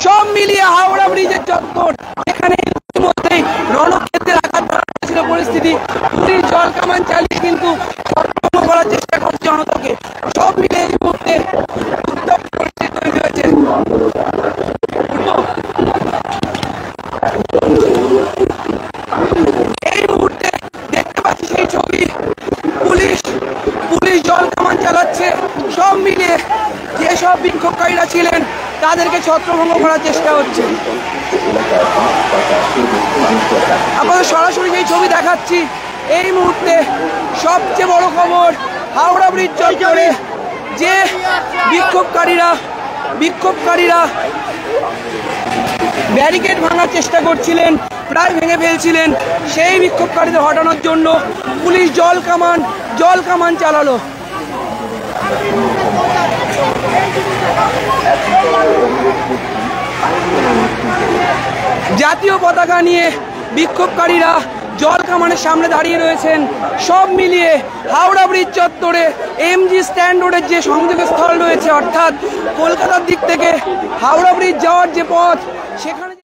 সব মিলিয়ে হাওড়া ব্রিজের চত্বর এখানে ইতিমধ্যেই রণক্ষেত্রের আঘাত ছিল পরিস্থিতি। পুলিশ জল কামান চালিয়ে কিন্তু করার চেষ্টা করছে জনতাকে। সব মিলিয়ে এই মুহূর্তে উত্তপ্ত পরিস্থিতি তৈরি হয়েছে। এই মুহূর্তে দেখতে পাচ্ছি সেই ছবি, পুলিশ জল কামান চালাচ্ছে। সব মিলিয়ে যেসব বিক্ষোভকারীরা ছিলেন তাদেরকে ছত্রভঙ্গ করার চেষ্টা হচ্ছে। আপনাদের সরাসরি সেই ছবি দেখাচ্ছি। এই মুহূর্তে সবচেয়ে বড় খবর, হাওড়া ব্রিজ চত্বরে যে বিক্ষোভকারীরা ব্যারিকেড ভাঙার চেষ্টা করছিলেন, প্রায় ভেঙে ফেলছিলেন, সেই বিক্ষোভকারীদের হটানোর জন্য পুলিশ জল কামান চালালো। জাতীয় পতাকা নিয়ে বিক্ষোভকারীরা জল কামানের সামনে দাঁড়িয়ে রয়েছেন। সব মিলিয়ে হাওড়া ব্রিজ চত্বরে এমজি স্ট্যান্ড রোডের যে সংযোগস্থল রয়েছে, অর্থাৎ কলকাতার দিক থেকে হাওড়া ব্রিজ যাওয়ার যে পথ, সেখানে